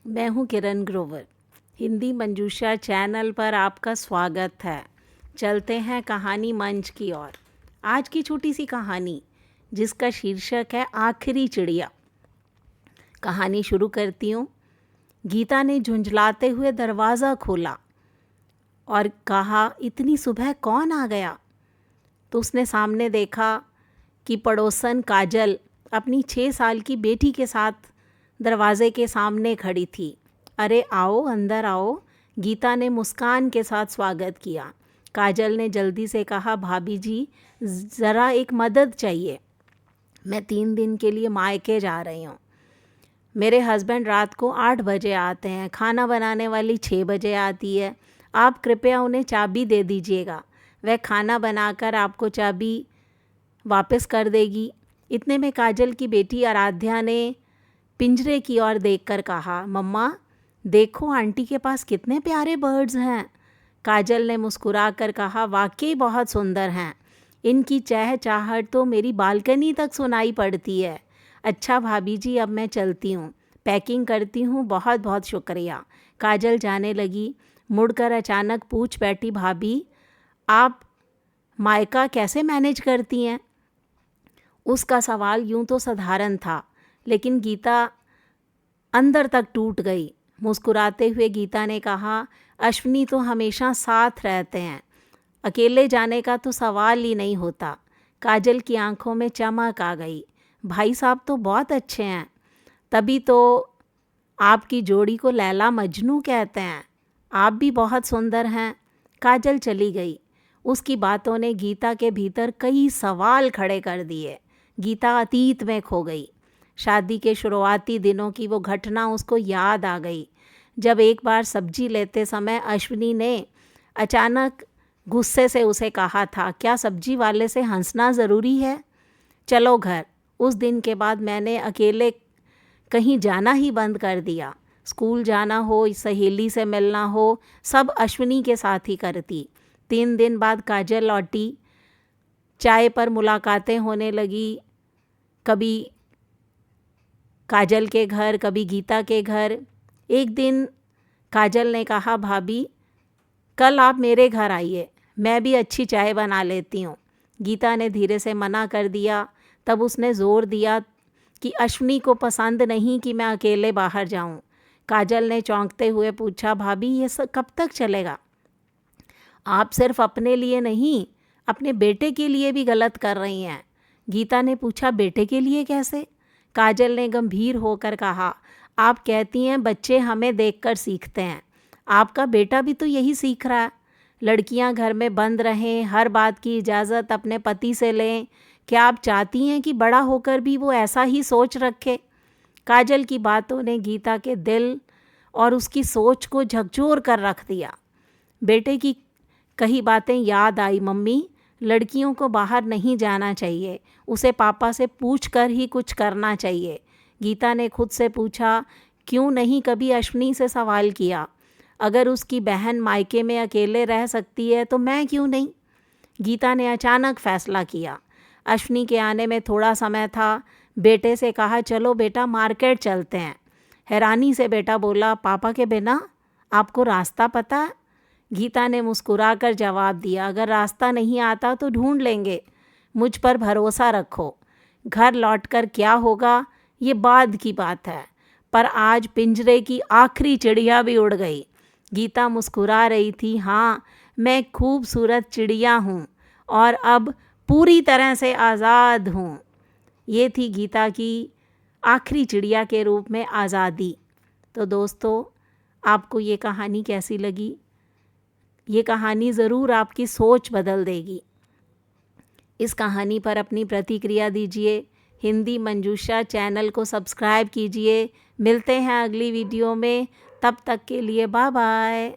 मैं हूँ किरण ग्रोवर। हिंदी मंजूषा चैनल पर आपका स्वागत है। चलते हैं कहानी मंच की ओर। आज की छोटी सी कहानी जिसका शीर्षक है आखिरी चिड़िया। कहानी शुरू करती हूँ। गीता ने झुंझलाते हुए दरवाज़ा खोला और कहा, इतनी सुबह कौन आ गया? तो उसने सामने देखा कि पड़ोसन काजल अपनी 6 साल की बेटी के साथ दरवाजे के सामने खड़ी थी। अरे आओ, अंदर आओ, गीता ने मुस्कान के साथ स्वागत किया। काजल ने जल्दी से कहा, भाभी जी ज़रा एक मदद चाहिए। मैं 3 दिन के लिए मायके जा रही हूँ। मेरे हस्बैंड रात को 8 बजे आते हैं, खाना बनाने वाली 6 बजे आती है। आप कृपया उन्हें चाबी दे दीजिएगा, वह खाना बनाकर आपको चाबी वापस कर देगी। इतने में काजल की बेटी आराध्या ने पिंजरे की ओर देखकर कहा, मम्मा देखो आंटी के पास कितने प्यारे बर्ड्स हैं। काजल ने मुस्कुराकर कहा, वाकई बहुत सुंदर हैं। इनकी चहचहाहट तो मेरी बालकनी तक सुनाई पड़ती है। अच्छा भाभी जी, अब मैं चलती हूँ, पैकिंग करती हूँ, बहुत बहुत शुक्रिया। काजल जाने लगी। मुड़कर अचानक पूछ बैठी, भाभी आप मायका कैसे मैनेज करती हैं? उसका सवाल यूं तो साधारण था, लेकिन गीता अंदर तक टूट गई। मुस्कुराते हुए गीता ने कहा, अश्विनी तो हमेशा साथ रहते हैं, अकेले जाने का तो सवाल ही नहीं होता। काजल की आंखों में चमक आ गई। भाई साहब तो बहुत अच्छे हैं, तभी तो आपकी जोड़ी को लैला मजनू कहते हैं। आप भी बहुत सुंदर हैं। काजल चली गई। उसकी बातों ने गीता के भीतर कई सवाल खड़े कर दिए। गीता अतीत में खो गई। शादी के शुरुआती दिनों की वो घटना उसको याद आ गई, जब एक बार सब्जी लेते समय अश्विनी ने अचानक गुस्से से उसे कहा था, क्या सब्जी वाले से हंसना ज़रूरी है? चलो घर। उस दिन के बाद मैंने अकेले कहीं जाना ही बंद कर दिया। स्कूल जाना हो, सहेली से मिलना हो, सब अश्विनी के साथ ही करती। 3 दिन बाद काजल लौटी। चाय पर मुलाकातें होने लगी, कभी काजल के घर, कभी गीता के घर। एक दिन काजल ने कहा, भाभी कल आप मेरे घर आइए, मैं भी अच्छी चाय बना लेती हूँ। गीता ने धीरे से मना कर दिया। तब उसने ज़ोर दिया कि अश्विनी को पसंद नहीं कि मैं अकेले बाहर जाऊँ। काजल ने चौंकते हुए पूछा, भाभी ये सब कब तक चलेगा? आप सिर्फ अपने लिए नहीं, अपने बेटे के लिए भी गलत कर रही हैं। गीता ने पूछा, बेटे के लिए कैसे? काजल ने गंभीर होकर कहा, आप कहती हैं बच्चे हमें देखकर सीखते हैं, आपका बेटा भी तो यही सीख रहा है। लड़कियां घर में बंद रहें, हर बात की इजाज़त अपने पति से लें। क्या आप चाहती हैं कि बड़ा होकर भी वो ऐसा ही सोच रखे? काजल की बातों ने गीता के दिल और उसकी सोच को झकझोर कर रख दिया। बेटे की कही बातें याद आई। मम्मी, लड़कियों को बाहर नहीं जाना चाहिए, उसे पापा से पूछ कर ही कुछ करना चाहिए। गीता ने खुद से पूछा, क्यों नहीं कभी अश्विनी से सवाल किया? अगर उसकी बहन मायके में अकेले रह सकती है तो मैं क्यों नहीं? गीता ने अचानक फैसला किया। अश्विनी के आने में थोड़ा समय था। बेटे से कहा, चलो बेटा मार्केट चलते हैं। हैरानी से बेटा बोला, पापा के बिना आपको रास्ता पता है? गीता ने मुस्कुराकर जवाब दिया, अगर रास्ता नहीं आता तो ढूंढ लेंगे, मुझ पर भरोसा रखो। घर लौटकर क्या होगा ये बाद की बात है, पर आज पिंजरे की आखिरी चिड़िया भी उड़ गई। गीता मुस्कुरा रही थी। हाँ, मैं खूबसूरत चिड़िया हूँ और अब पूरी तरह से आज़ाद हूँ। ये थी गीता की आखिरी चिड़िया के रूप में आज़ादी। तो दोस्तों, आपको ये कहानी कैसी लगी? ये कहानी ज़रूर आपकी सोच बदल देगी। इस कहानी पर अपनी प्रतिक्रिया दीजिए। हिंदी मंजूषा चैनल को सब्सक्राइब कीजिए। मिलते हैं अगली वीडियो में, तब तक के लिए बाय बाय।